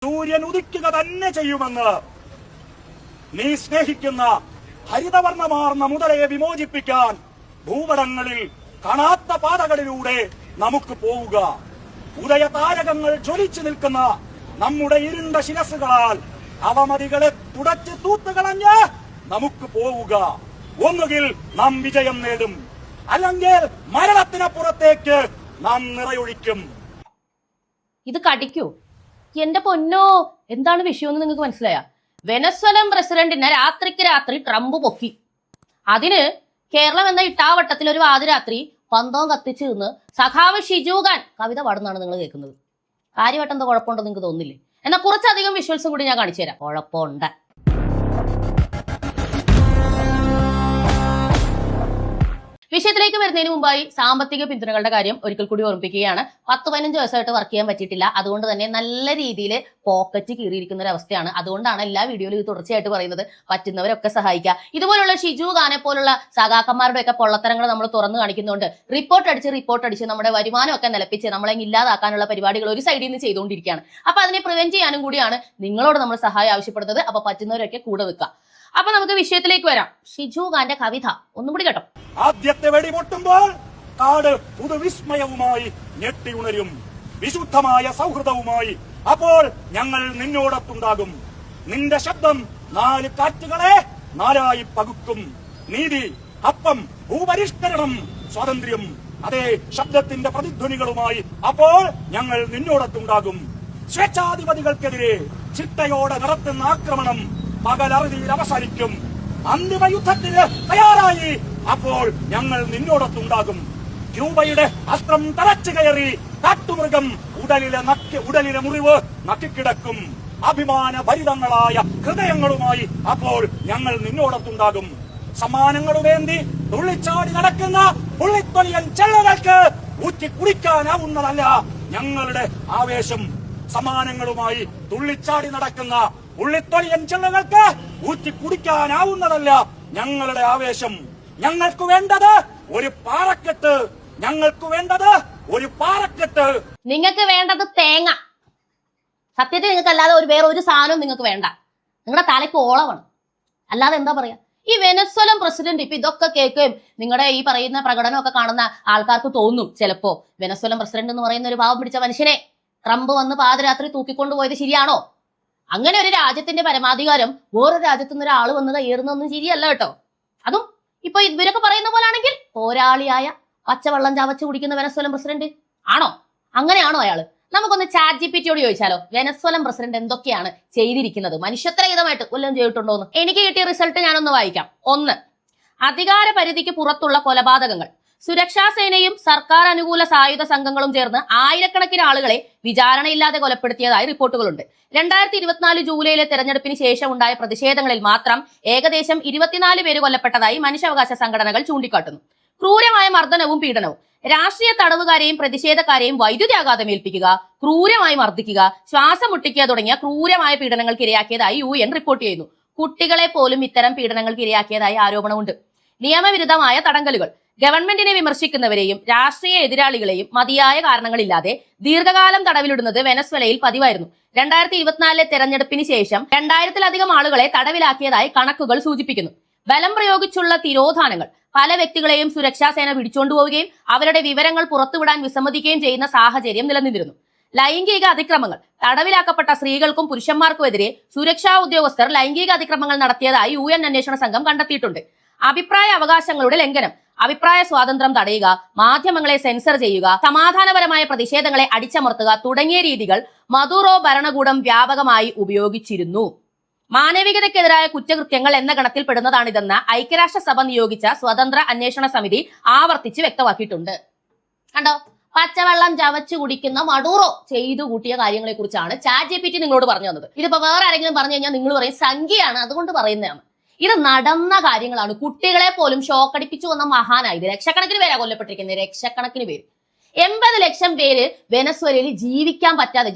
സൂര്യൻ ഉദിക്കുക തന്നെ ചെയ്യുമെന്ന്. നീ സ്നേഹിക്കുന്ന ഹരിതവർണ്ണമാർന്ന മുതലയെ വിമോചിപ്പിക്കാൻ ഭൂപടങ്ങളിൽ കാണാത്ത പാതകളിലൂടെ നമുക്ക് പോവുക. ഉദയതാരകങ്ങൾ ജ്വലിച്ചു നിൽക്കുന്ന നമ്മുടെ ഇരുണ്ട ശിരസുകളാൽ അവമതികളെ തുടച്ച് തൂത്തുകളഞ്ഞ് നമുക്ക് പോവുക. ഒന്നുകിൽ നാം വിജയം നേടും, അല്ലെങ്കിൽ മരണത്തിനപ്പുറത്തേക്ക് നാം നിറയൊഴിക്കും. ഇത് കടിക്കൂ എന്റെ പൊന്നോ. എന്താണ് വിഷയമെന്ന് നിങ്ങൾക്ക് മനസ്സിലായ? വെനസ്വലൻ പ്രസിഡന്റിനെ രാത്രിക്ക് രാത്രി ട്രംപ് പൊക്കി. അതിന് കേരളം എന്ന ഇട്ടാവട്ടത്തിൽ ഒരു വാതിരാത്രി പന്തവും കത്തിച്ചു നിന്ന് സഖാവ് ഷിജുഖാൻ കവിത പാടുന്നതാണ് നിങ്ങൾ കേൾക്കുന്നത്. കാര്യമായിട്ട് എന്താ കുഴപ്പമുണ്ടോ നിങ്ങൾക്ക് തോന്നില്ലേ? എന്നാൽ കുറച്ചധികം വിഷ്വൽസും കൂടി ഞാൻ കാണിച്ചു തരാം. കുഴപ്പമുണ്ട്. വിഷയത്തിലേക്ക് വരുന്നതിന് മുമ്പായി സാമ്പത്തിക പിന്തുണകളുടെ കാര്യം ഒരിക്കൽ കൂടി ഓർമ്മിപ്പിക്കുകയാണ്. 10-15 ദിവസമായിട്ട് വർക്ക് ചെയ്യാൻ പറ്റിയിട്ടില്ല. അതുകൊണ്ട് തന്നെ നല്ല രീതിയിൽ പോക്കറ്റ് കീറിയിരിക്കുന്ന ഒരു അവസ്ഥയാണ്. അതുകൊണ്ടാണ് എല്ലാ വീഡിയോയിലും ഇത് തുടർച്ചയായിട്ട് പറയുന്നത്. പറ്റുന്നവരൊക്കെ സഹായിക്കുക. ഇതുപോലുള്ള ഷിജുഖാനെ പോലുള്ള സഖാക്കന്മാരുടെ ഒക്കെ പൊള്ളത്തരങ്ങൾ നമ്മൾ തുറന്നു കാണിക്കുന്നുണ്ട്. റിപ്പോർട്ട് അടിച്ച് നമ്മുടെ വരുമാനമൊക്കെ നിലപ്പിച്ച് നമ്മളെ ഇല്ലാതാക്കാനുള്ള പരിപാടികൾ ഒരു സൈഡിൽ നിന്ന് ചെയ്തുകൊണ്ടിരിക്കുകയാണ്. അപ്പൊ അതിനെ പ്രിവെന്റ് ചെയ്യാനും കൂടിയാണ് നിങ്ങളോട് നമ്മൾ സഹായം ആവശ്യപ്പെടുന്നത്. അപ്പൊ പറ്റുന്നവരൊക്കെ കൂടെ വെക്കുക. അപ്പൊ നമുക്ക് വിഷയത്തിലേക്ക് വരാം. ഷിജുഖാന്റെ കവിത ഒന്നും കൂടി കേട്ടോ. ആദ്യത്തെ വെടിപൊട്ടുമ്പോൾ കാട് പുതുവിസ്മയവുമായി ഞെട്ടിയുണരും, വിശുദ്ധമായ സൗഹൃദവുമായി. അപ്പോൾ ഞങ്ങൾ നിന്നോടൊത്തുണ്ടാകും. നിന്റെ ശബ്ദം 4 കാറ്റുകളെ 4ആയി പകുക്കും. നീതി, അപ്പം, ഭൂപരിഷ്കരണം, സ്വാതന്ത്ര്യം, അതേ ശബ്ദത്തിന്റെ പ്രതിധ്വനികളുമായി. അപ്പോൾ ഞങ്ങൾ നിന്നോടൊത്തുണ്ടാകും. സ്വേച്ഛാധിപതികൾക്കെതിരെ ചിട്ടയോടെ നടത്തുന്ന ആക്രമണം പകലറുതിയിൽ അവസാനിക്കും. അന്തിമ യുദ്ധത്തിന് തയ്യാറായി. അപ്പോൾ ഞങ്ങൾ നിന്നോടൊത്തുണ്ടാകും. ക്യൂബയുടെ അസ്ത്രം തറച്ചു കയറി കാട്ടുമൃഗം ഉടലിലെ മുറിവ് നക്കിക്കിടക്കും. അഭിമാന ഭരിതങ്ങളായ ഹൃദയങ്ങളുമായി. അപ്പോൾ ഞങ്ങൾ നിന്നോടൊത്തുണ്ടാകും. സമ്മാനങ്ങളുമേന്തി തുള്ളിച്ചാടി നടക്കുന്ന പുള്ളിത്തൊലിയൻ ചെള്ളകൾക്ക് ഊറ്റി കുടിക്കാനാവുന്നതല്ല ഞങ്ങളുടെ ആവേശം. സമ്മാനങ്ങളുമായി തുള്ളിച്ചാടി നടക്കുന്ന ഉള്ളിത്തൊലിയൻ ചെള്ളകൾക്ക് ഊറ്റി കുടിക്കാനാവുന്നതല്ല ഞങ്ങളുടെ ആവേശം. ഞങ്ങൾക്ക് വേണ്ടത് ഒരു പാറക്കെട്ട്. ഞങ്ങൾക്ക് വേണ്ടത് ഒരു പാറക്കെട്ട്. നിങ്ങൾക്ക് വേണ്ടത് തേങ്ങ. സത്യത്തിൽ നിങ്ങൾക്ക് അല്ലാതെ വേറെ ഒരു സാധനവും നിങ്ങൾക്ക് വേണ്ട. നിങ്ങളുടെ തലയ്ക്ക് ഓളമാണ്. അല്ലാതെ എന്താ പറയാ? ഈ വെനസ്വലൻ പ്രസിഡന്റ് ഇപ്പൊ ഇതൊക്കെ കേൾക്കുകയും നിങ്ങളുടെ ഈ പറയുന്ന പ്രകടനമൊക്കെ കാണുന്ന ആൾക്കാർക്ക് തോന്നും ചിലപ്പോ വെനസ്വലൻ പ്രസിഡന്റ് എന്ന് പറയുന്ന ഒരു പാവം പിടിച്ച മനുഷ്യനെ ട്രംപ് വന്ന് പാതിരാത്രി തൂക്കിക്കൊണ്ടുപോയത് ശരിയാണോ? അങ്ങനെ ഒരു രാജ്യത്തിന്റെ പരമാധികാരം വേറൊരു രാജ്യത്തു നിന്ന് ഒരാൾ വന്ന് കയ്യേറുന്നൊന്നും ശരിയല്ല കേട്ടോ. അതും ഇപ്പൊ ഇവരൊക്കെ പറയുന്ന പോലാണെങ്കിൽ പോരാളിയായ പച്ചവെള്ളം ചവച്ച് കുടിക്കുന്ന വെനസ്വലൻ പ്രസിഡന്റ് ആണോ? അങ്ങനെയാണോ അയാള്? നമുക്കൊന്ന് ചാറ്റ് GPT യോട് ചോദിച്ചാലോ, വെനസ്വലൻ പ്രസിഡന്റ് എന്തൊക്കെയാണ് ചെയ്തിരിക്കുന്നത്, മനുഷ്യത്വരഹിതമായിട്ട് വല്ലതും ചെയ്തിട്ടുണ്ടോന്ന്. എനിക്ക് കിട്ടിയ റിസൾട്ട് ഞാനൊന്ന് വായിക്കാം. 1. അധികാര പരിധിക്ക് പുറത്തുള്ള കൊലപാതകങ്ങൾ. സുരക്ഷാ സേനയും സർക്കാർ അനുകൂല സായുധ സംഘങ്ങളും ചേർന്ന് ആയിരക്കണക്കിന് ആളുകളെ വിചാരണയില്ലാതെ കൊലപ്പെടുത്തിയതായി റിപ്പോർട്ടുകളുണ്ട്. 2024 ജൂലൈയിലെ തെരഞ്ഞെടുപ്പിന് ശേഷം ഉണ്ടായ പ്രതിഷേധങ്ങളിൽ മാത്രം ഏകദേശം 24 പേര് കൊല്ലപ്പെട്ടതായി മനുഷ്യാവകാശ സംഘടനകൾ ചൂണ്ടിക്കാട്ടുന്നു. ക്രൂരമായ മർദ്ദനവും പീഡനവും. രാഷ്ട്രീയ തടവുകാരെയും പ്രതിഷേധക്കാരെയും വൈദ്യുതിയാഘാതം ഏൽപ്പിക്കുക, ക്രൂരമായി മർദ്ദിക്കുക, ശ്വാസം മുട്ടിക്കുക തുടങ്ങിയ ക്രൂരമായ പീഡനങ്ങൾക്ക് ഇരയാക്കിയതായി UN റിപ്പോർട്ട് ചെയ്യുന്നു. കുട്ടികളെ പോലും ഇത്തരം പീഡനങ്ങൾക്ക് ഇരയാക്കിയതായി ആരോപണമുണ്ട്. നിയമവിരുദ്ധമായ തടങ്കലുകൾ. ഗവൺമെന്റിനെ വിമർശിക്കുന്നവരെയും രാഷ്ട്രീയ എതിരാളികളെയും മതിയായ കാരണങ്ങളില്ലാതെ ദീർഘകാലം തടവിലിടുന്നത് വെനസ്വലയിൽ പതിവായിരുന്നു. 2024 തെരഞ്ഞെടുപ്പിന് ശേഷം 2000-ലധികം ആളുകളെ തടവിലാക്കിയതായി കണക്കുകൾ സൂചിപ്പിക്കുന്നു. ബലം പ്രയോഗിച്ചുള്ള തിരോധാനങ്ങൾ. പല വ്യക്തികളെയും സുരക്ഷാ സേന പിടിച്ചുകൊണ്ടുപോവുകയും അവരുടെ വിവരങ്ങൾ പുറത്തുവിടാൻ വിസമ്മതിക്കുകയും ചെയ്യുന്ന സാഹചര്യം നിലനിന്നിരുന്നു. ലൈംഗിക അതിക്രമങ്ങൾ. തടവിലാക്കപ്പെട്ട സ്ത്രീകൾക്കും പുരുഷന്മാർക്കുമെതിരെ സുരക്ഷാ ഉദ്യോഗസ്ഥർ ലൈംഗിക അതിക്രമങ്ങൾ നടത്തിയതായി UN അന്വേഷണ സംഘം കണ്ടെത്തിയിട്ടുണ്ട്. അഭിപ്രായ അവകാശങ്ങളുടെ ലംഘനം. അഭിപ്രായ സ്വാതന്ത്ര്യം തടയുക, മാധ്യമങ്ങളെ സെൻസർ ചെയ്യുക, സമാധാനപരമായ പ്രതിഷേധങ്ങളെ അടിച്ചമർത്തുക തുടങ്ങിയ രീതികൾ മദുറോ ഭരണകൂടം വ്യാപകമായി ഉപയോഗിച്ചിരുന്നു. മാനവികതയ്ക്കെതിരായ കുറ്റകൃത്യങ്ങൾ എന്ന ഗണത്തിൽപ്പെടുന്നതാണിതെന്ന് ഐക്യരാഷ്ട്രസഭ നിയോഗിച്ച സ്വതന്ത്ര അന്വേഷണ സമിതി ആവർത്തിച്ച് വ്യക്തമാക്കിയിട്ടുണ്ട്. കണ്ടോ? പച്ചവെള്ളം ചവച്ചു കുടിക്കുന്ന മഡൂറോ ചെയ്തു കൂട്ടിയ കാര്യങ്ങളെ കുറിച്ചാണ് ചാറ്റ് GPT നിങ്ങളോട് പറഞ്ഞു തന്നത്. ഇതിപ്പോ വേറെ ആരെങ്കിലും പറഞ്ഞു കഴിഞ്ഞാൽ നിങ്ങൾ പറയും സംഖ്യയാണ്, അതുകൊണ്ട് പറയുന്നതാണ്. ഇത് നടന്ന കാര്യങ്ങളാണ്. കുട്ടികളെ പോലും ഷോക്കടിപ്പിച്ചു വന്ന മഹാനായത്. ലക്ഷക്കണക്കിന് പേരാ കൊല്ലപ്പെട്ടിരിക്കുന്നത്. ലക്ഷക്കണക്കിന് പേര്. 80 ലക്ഷം പേര് വെനസ്വലയിൽ ജീവിക്കാൻ പറ്റാതെ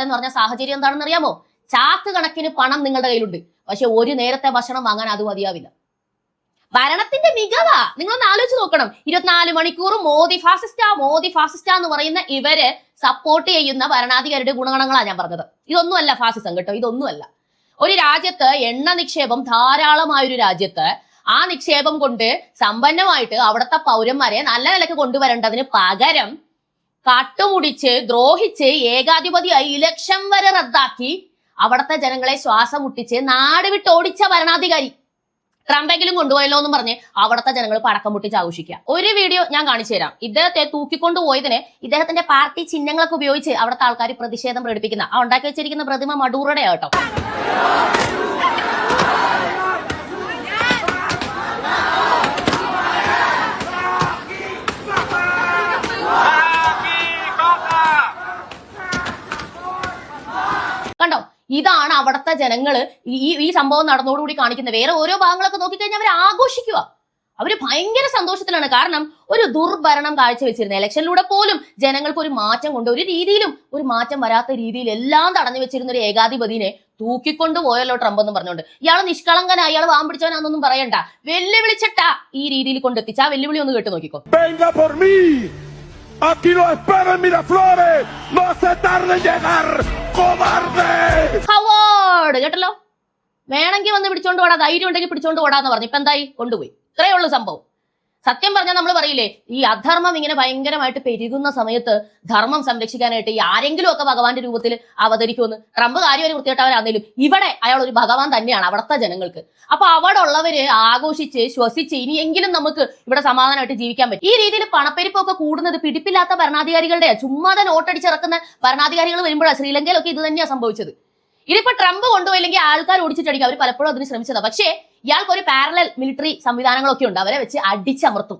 എന്ന് പറഞ്ഞ സാഹചര്യം എന്താണെന്ന് അറിയാമോ? ചാക്ക് കണക്കിന് പണം നിങ്ങളുടെ കയ്യിലുണ്ട്, പക്ഷെ ഒരു നേരത്തെ ഭക്ഷണം വാങ്ങാൻ അത് മതിയാവില്ല. ഭരണത്തിന്റെ മികവാ. നിങ്ങളൊന്ന് ആലോചിച്ച് നോക്കണം. 24 മണിക്കൂർ മോദി ഫാസിസ്റ്റ എന്ന് പറയുന്ന ഇവര് സപ്പോർട്ട് ചെയ്യുന്ന ഭരണാധികാരിയുടെ ഗുണഗണങ്ങളാ ഞാൻ പറഞ്ഞത്. ഇതൊന്നുമല്ല ഫാസിസം കേട്ടോ, ഇതൊന്നുമല്ല. ഒരു രാജ്യത്ത് എണ്ണ നിക്ഷേപം ധാരാളമായൊരു രാജ്യത്ത് ആ നിക്ഷേപം കൊണ്ട് സമ്പന്നമായിട്ട് അവിടുത്തെ പൗരന്മാരെ നല്ല നിലക്ക് കൊണ്ടുവരേണ്ടതിന് പകരം കട്ടുമുടിച്ച് ദ്രോഹിച്ച് ഏകാധിപതിയായി ഇലക്ഷൻ വരെ റദ്ദാക്കി അവിടുത്തെ ജനങ്ങളെ ശ്വാസം മുട്ടിച്ച് നാട് വിട്ട് ഓടിച്ച ഭരണാധികാരി ട്രംപെങ്കിലും കൊണ്ടുപോയല്ലോ എന്നും പറഞ്ഞ് അവിടുത്തെ ജനങ്ങൾ പടക്കം പൊട്ടിച്ച് ആഘോഷിക്കുക. ഒരു വീഡിയോ ഞാൻ കാണിച്ചു തരാം. ഇദ്ദേഹത്തെ തൂക്കിക്കൊണ്ടുപോയതിന് ഇദ്ദേഹത്തിന്റെ പാർട്ടി ചിഹ്നങ്ങളൊക്കെ ഉപയോഗിച്ച് അവിടുത്തെ ആൾക്കാർ പ്രതിഷേധം പ്രകടിപ്പിക്കുന്ന ആ ഉണ്ടാക്കി വെച്ചിരിക്കുന്ന പ്രതിമ മഡൂറോടെ കേട്ടോ. കണ്ടോ, ഇതാണ് അവിടുത്തെ ജനങ്ങള് ഈ സംഭവം നടന്നോടുകൂടി കാണിക്കുന്നത്. വേറെ ഓരോ ഭാഗങ്ങളൊക്കെ നോക്കിക്കഴിഞ്ഞാൽ അവർ ആഘോഷിക്കുക, അവര് ഭയങ്കര സന്തോഷത്തിലാണ്. കാരണം ഒരു ദുർഭരണം കാഴ്ചവെച്ചിരുന്ന ഇലക്ഷനിലൂടെ പോലും ജനങ്ങൾക്ക് ഒരു മാറ്റം കൊണ്ട് ഒരു രീതിയിലും ഒരു മാറ്റം വരാത്ത രീതിയിൽ എല്ലാം തടഞ്ഞു വെച്ചിരുന്ന ഒരു ഏകാധിപതിനെ തൂക്കിക്കൊണ്ടു പോയല്ലോ ട്രംപ് എന്ന് പറഞ്ഞുകൊണ്ട്. ഇയാൾ നിഷ്കളങ്കനായി, ഇയാൾ വാം പിടിച്ചവനാന്നൊന്നും പറയണ്ട, വെല്ലുവിളിച്ചിട്ടാ ഈ രീതിയിൽ കൊണ്ടെത്തിച്ച. ആ വെല്ലുവിളി ഒന്ന് കേട്ട് നോക്കിക്കോ. Aquí lo espero en Miraflores. No se tarde en llegar, cobarde. Coward കേട്ടല്ലോ. വേണമെങ്കിൽ വന്ന് പിടിച്ചോണ്ട് പോടാ, ധൈര്യം ഉണ്ടെങ്കിൽ പിടിച്ചോണ്ട് പോടാന്ന് പറഞ്ഞു. ഇപ്പൊ എന്തായി? കൊണ്ടുപോയി. ഇത്രയേ ഉള്ളൂ സംഭവം. സത്യം പറഞ്ഞാൽ നമ്മൾ പറയില്ലേ, ഈ അധർമ്മം ഇങ്ങനെ ഭയങ്കരമായിട്ട് പെരുകുന്ന സമയത്ത് ധർമ്മം സംരക്ഷിക്കാനായിട്ട് ഈ ആരെങ്കിലും ഒക്കെ ഭഗവാന്റെ രൂപത്തിൽ അവതരിക്കുമെന്ന്. ട്രംപ് കാര്യം ഒരു വൃത്തികെട്ടവരാണെങ്കിലും ഇവിടെ അയാൾ ഒരു ഭഗവാൻ തന്നെയാണ് അവിടുത്തെ ജനങ്ങൾക്ക്. അപ്പൊ അവിടെ ഉള്ളവര് ആഘോഷിച്ച് ശ്വസിച്ച് ഇനിയെങ്കിലും നമുക്ക് ഇവിടെ സമാധാനമായിട്ട് ജീവിക്കാൻ പറ്റും. ഈ രീതിയിൽ പണപ്പെരുപ്പൊക്കെ കൂടുന്നത് പിടിപ്പില്ലാത്ത ഭരണാധികാരികളുടെ ചുമ്മാതെ നോട്ടടിച്ചിറക്കുന്ന ഭരണാധികാരികൾ വരുമ്പോഴാണ് ശ്രീലങ്കയിലൊക്കെ ഇത് തന്നെയാണ് സംഭവിച്ചത്. ഇതിപ്പോ ട്രംപ് കൊണ്ടുപോയില്ലെങ്കിൽ ആൾക്കാർ ഓടിച്ചിട്ടടിക്കും. അവർ പലപ്പോഴും അതിന് ശ്രമിച്ചതാണ്. പക്ഷേ ഇയാൾക്ക് ഒരു പാരലൽ മിലിറ്ററി സംവിധാനങ്ങളൊക്കെ ഉണ്ട്, അവരെ വെച്ച് അടിച്ചമർത്തും.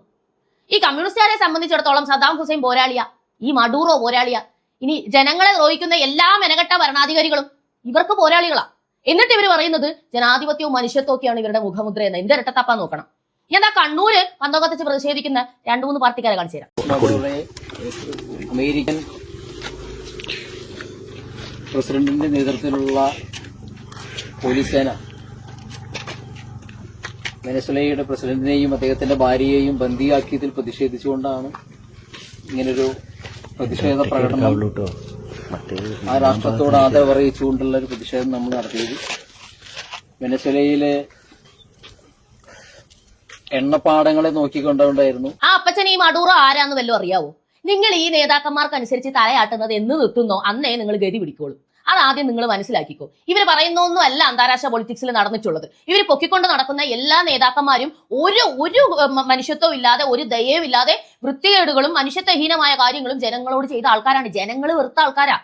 ഈ കമ്മ്യൂണിസ്റ്റുകാരെ സംബന്ധിച്ചിടത്തോളം സദ്ദാം ഹുസൈൻ പോരാളിയ, ഈ മഡൂറോ പോരാളിയ, ഇനി ജനങ്ങളെ ദ്രോഹിക്കുന്ന എല്ലാ മെനകെട്ട ഭരണാധികാരികളും ഇവർക്ക് പോരാളികളാ. എന്നിട്ട് ഇവർ പറയുന്നത് ജനാധിപത്യവും മനുഷ്യത്വം ഒക്കെയാണ് ഇവരുടെ മുഖമുദ്ര എന്ന്. എന്ത് ഇരട്ടത്താപ്പാ നോക്കണം. ഞാൻ എന്താ കണ്ണൂര് പന്തോകത്തിച്ച് പ്രതിഷേധിക്കുന്ന 2-3 പാർട്ടിക്കാരെ കാണിച്ചു തരാം. അമേരിക്കൻ പ്രസിഡന്റിന്റെ നേതൃത്വത്തിലുള്ള പോലീസ് സേന വെനസ്വേലയുടെ പ്രസിഡന്റിനെയും അദ്ദേഹത്തിന്റെ ഭാര്യയെയും ബന്ദിയാക്കിയതിൽ പ്രതിഷേധിച്ചുകൊണ്ടാണ് ഇങ്ങനൊരു പ്രതിഷേധ പ്രകടനം, ആ രാഷ്ട്രത്തോട് ആദരവ് അറിയിച്ചുകൊണ്ടുള്ള ഒരു പ്രതിഷേധം നമ്മൾ നടത്തിയത്. വെനസ്വേലയിലെ എണ്ണപ്പാടങ്ങളെ നോക്കിക്കൊണ്ടുണ്ടായിരുന്നു. ആ അപ്പച്ചൻ ഈ മഡൂറോ ആരാന്ന് വല്ലതും അറിയാവോ? നിങ്ങൾ ഈ നേതാക്കന്മാർക്കനുസരിച്ച് തലയാട്ടുന്നത് എന്ന് നിർത്തുന്നോ അന്നേ നിങ്ങൾ ഗതി പിടിക്കോളൂ. അതാദ്യം നിങ്ങൾ മനസ്സിലാക്കിക്കോ. ഇവർ പറയുന്നൊന്നും അല്ല അന്താരാഷ്ട്ര പൊളിറ്റിക്സിൽ നടന്നിട്ടുള്ളത്. ഇവർ പൊക്കിക്കൊണ്ട് നടക്കുന്ന എല്ലാ നേതാക്കന്മാരും ഒരു മനുഷ്യത്വം ഇല്ലാതെ, ഒരു ദയവും ഇല്ലാതെ വൃത്തികേടുകളും മനുഷ്യത്വഹീനമായ കാര്യങ്ങളും ജനങ്ങളോട് ചെയ്ത ആൾക്കാരാണ്. ജനങ്ങൾ വെറുത്ത ആൾക്കാരാ.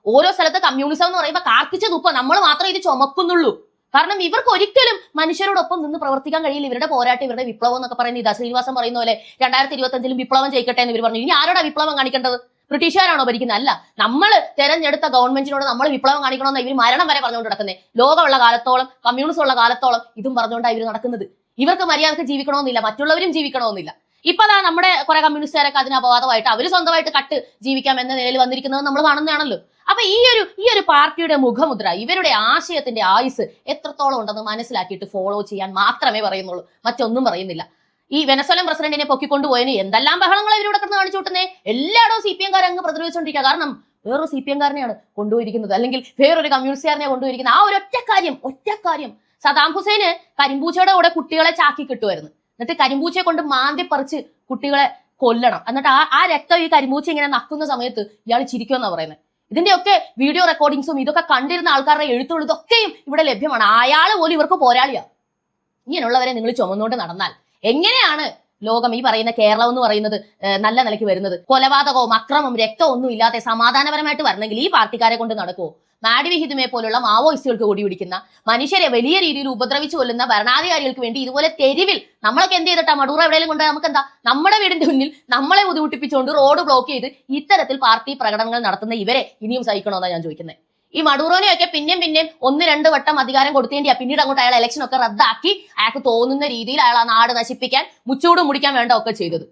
ഓരോ സ്ഥലത്ത് കമ്മ്യൂണിസം എന്ന് പറയുമ്പോൾ കാർക്കിച്ച് തുപ്പ, നമ്മൾ മാത്രമേ ഇത് ചുമക്കുന്നുള്ളൂ. കാരണം ഇവർക്ക് ഒരിക്കലും മനുഷ്യരോടൊപ്പം നിന്ന് പ്രവർത്തിക്കാൻ കഴിയില്ല. ഇവരുടെ പോരാട്ടം, ഇവരുടെ വിപ്ലവം എന്നൊക്കെ പറയുന്നത് ഇതാ. ശ്രീനിവാസൻ പറയുന്ന പോലെ 2025 വിപ്ലവം ജയിക്കട്ടെ എന്ന് ഇവർ പറഞ്ഞു. ഇനി ആരോടാ വിപ്ലവം കാണിക്കേണ്ടത്? ബ്രിട്ടീഷുകാരാണോ ഭരിക്കുന്നത്? അല്ല, നമ്മൾ തെരഞ്ഞെടുത്ത ഗവൺമെന്റിനോട് നമ്മൾ വിപ്ലവം കാണിക്കണമെന്ന് ഇവർ മരണം വരെ പറഞ്ഞുകൊണ്ട് നടക്കുന്നത്. ലോകമുള്ള കാലത്തോളം, കമ്മ്യൂണിസം ഉള്ള കാലത്തോളം ഇതും പറഞ്ഞുകൊണ്ടാണ് ഇവർ നടക്കുന്നത്. ഇവർക്ക് മര്യാദക്ക് ജീവിക്കണമെന്നില്ല, മറ്റുള്ളവരും ജീവിക്കണമെന്നില്ല. ഇപ്പൊ അതാ നമ്മുടെ കുറെ കമ്മ്യൂണിസ്റ്റുകാരൊക്കെ അതിന് അപവാദമായിട്ട് അവർ സ്വന്തമായിട്ട് കട്ട് ജീവിക്കാം എന്ന നിലയിൽ വന്നിരിക്കുന്നത് നമ്മൾ കാണുന്നതാണല്ലോ. അപ്പൊ ഈ ഒരു പാർട്ടിയുടെ മുഖമുദ്ര, ഇവരുടെ ആശയത്തിന്റെ ആയുസ് എത്രത്തോളം ഉണ്ടെന്ന് മനസ്സിലാക്കിയിട്ട് ഫോളോ ചെയ്യാൻ മാത്രമേ പറയുന്നുള്ളൂ, മറ്റൊന്നും പറയുന്നില്ല. ഈ വെനസ്വേലൻ പ്രസിഡന്റിനെ പൊക്കിക്കൊണ്ടുപോയതിന് എന്തെല്ലാം ബഹളങ്ങൾ ഇവരിവിടെ കിടന്ന് കാണിച്ചു കൂട്ടുന്നേ. എല്ലായിടവും CPM-കാരെ അങ്ങ് പ്രതിരോധിച്ചുകൊണ്ടിരിക്കുക. കാരണം വേറൊരു CPM-കാരനെയാണ് കൊണ്ടുപോയിരിക്കുന്നത്, അല്ലെങ്കിൽ വേറൊരു കമ്മ്യൂണിസ്റ്റുകാരനെ കൊണ്ടുപോയിരിക്കുന്നത്. ആ ഒറ്റ കാര്യം സദ്ദാം ഹുസൈന് കരിമ്പൂച്ചയുടെ കൂടെ കുട്ടികളെ ചാക്കി കിട്ടുമായിരുന്നു. എന്നിട്ട് കരിമ്പൂച്ചയെ കൊണ്ട് മാന്തി പറിച്ച് കുട്ടികളെ കൊല്ലണം. എന്നിട്ട് ആ രക്തം ഈ കരിമ്പൂച്ച ഇങ്ങനെ നക്കുന്ന സമയത്ത് ഇയാൾ ചിരിക്കുമെന്നാണ് പറയുന്നത്. ഇതിന്റെയൊക്കെ വീഡിയോ റെക്കോർഡിങ്സും ഇതൊക്കെ കണ്ടിരുന്ന ആൾക്കാരുടെ എഴുത്തുകളും ഇതൊക്കെയും ഇവിടെ ലഭ്യമാണ്. അയാൾ പോലും ഇവർക്ക് പോരാളിയാ. ഇങ്ങനെയുള്ളവരെ നിങ്ങൾ ചുമന്നുകൊണ്ട് നടന്നാൽ എങ്ങനെയാണ് ലോകം, ഈ പറയുന്ന കേരളം എന്ന് പറയുന്നത് നല്ല നിലയ്ക്ക് വരുന്നത്? കൊലപാതകവും അക്രമവും രക്തവും ഒന്നും ഇല്ലാതെ സമാധാനപരമായിട്ട് വരണമെങ്കിൽ ഈ പാർട്ടിക്കാരെ കൊണ്ട് നടക്കുമോ? മാഡിവിഹിതുമെ പോലുള്ള മാവോയിസ്റ്റുകൾക്ക് കൊടി പിടിക്കുന്ന, മനുഷ്യരെ വലിയ രീതിയിൽ ഉപദ്രവിച്ചു കൊല്ലുന്ന ഭരണാധികാരികൾക്ക് വേണ്ടി ഇതുപോലെ തെരുവിൽ നമ്മളൊക്കെ എന്ത് ചെയ്തിട്ടാ മഡൂറോ എവിടെയെങ്കിലും കൊണ്ട് നമുക്ക് എന്താ, നമ്മുടെ വീടിന്റെ മുന്നിൽ നമ്മളെ ബുദ്ധിമുട്ടിപ്പിച്ചുകൊണ്ട് റോഡ് ബ്ലോക്ക് ചെയ്ത് ഇത്തരത്തിൽ പാർട്ടി പ്രകടനങ്ങൾ നടത്തുന്ന ഇവരെ ഇനിയും സഹിക്കണമെന്നാണ് ഞാൻ ചോദിക്കുന്നത്. ഈ മഡൂറോനെയൊക്കെ പിന്നെയും 1-2 വട്ടം അധികാരം കൊടുത്തേണ്ടിയാ. പിന്നീട് അങ്ങോട്ട് അയാൾ ഇലക്ഷൻ ഒക്കെ റദ്ദാക്കി അയാൾക്ക് തോന്നുന്ന രീതിയിൽ അയാൾ ആ നാട് നശിപ്പിക്കാൻ, മുച്ചൂട് മുടിക്കാൻ വേണ്ട ഒക്കെ ചെയ്തത്.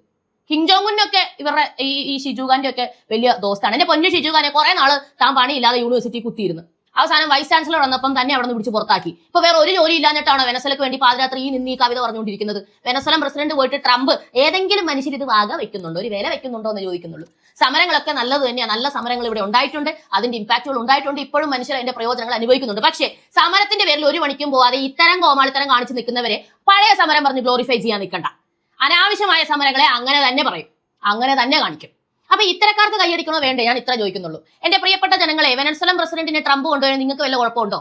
കിം ജോങ് ഉന്നൊക്കെ ഇവരുടെ ഈ ഷിജുഖാന്റെ ഒക്കെ വലിയ ദോസ്താണ്. എന്റെ പൊന്നു ഷിജുഖാനെ കുറെ നാള് താൻ പണിയില്ലാതെ യൂണിവേഴ്സിറ്റി കുത്തിയിരുന്നു. അവസാനം വൈസ് ചാൻസലർ വന്നപ്പം തന്നെ അവിടെ നിന്ന് പിടിച്ച് പുറത്താക്കി. ഇപ്പൊ വേറെ ഒരു ജോലി ഇല്ലാഞ്ഞിട്ടാണോ വെനസ്വലക്ക് വേണ്ടി പാതിരാത്രി ഈ കവിത പറഞ്ഞുകൊണ്ടിരിക്കുന്നത്? വെനസ്വലൻ പ്രസിഡന്റ് പോയിട്ട് ട്രംപ് ഏതെങ്കിലും മനുഷ്യർ ഇത് വാഗ വെക്കുന്നുണ്ടോ, ഒരു വില വെക്കുന്നുണ്ടോ എന്ന് ചോദിക്കുന്നുള്ളൂ. സമരങ്ങളൊക്കെ നല്ലത് തന്നെയാണ്, നല്ല സമരങ്ങൾ ഇവിടെ ഉണ്ടായിട്ടുണ്ട്, അതിന്റെ ഇമ്പാക്റ്റുകൾ ഉണ്ടായിട്ടുണ്ട്, ഇപ്പോഴും മനുഷ്യർ അതിന്റെ പ്രയോജനങ്ങൾ അനുഭവിക്കുന്നുണ്ട്. പക്ഷേ സമരത്തിന്റെ പേരിൽ ഒരു മണിക്കും പോവാതെ ഇത്തരം കോമാളിത്തരം കാണിച്ച് നിൽക്കുന്നവരെ പഴയ സമരം പറഞ്ഞ് ഗ്ലോറിഫൈ ചെയ്യാൻ നിൽക്കണ്ട. അനാവശ്യമായ സമരങ്ങളെ അങ്ങനെ തന്നെ പറയും, അങ്ങനെ തന്നെ കാണിക്കും. അപ്പൊ ഇത്തരക്കാർക്ക് കൈയടിക്കണോ വേണ്ടേ, ഞാൻ ഇത്ര ചോദിക്കുന്നുള്ളൂ. എന്റെ പ്രിയപ്പെട്ട ജനങ്ങളെ, വെനസ്വലൻ പ്രസിഡന്റിനെ ട്രംപ് കൊണ്ടുപോയി നിങ്ങൾക്ക് വല്ല കുഴപ്പമുണ്ടോ?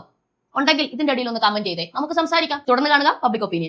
ഉണ്ടെങ്കിൽ ഇതിന്റെ അടിയിൽ ഒന്ന് കമന്റ് ചെയ്തേ, നമുക്ക് സംസാരിക്കാം. തുടർന്ന് കാണുക പബ്ലിക് ഒപ്പീനിയൻ.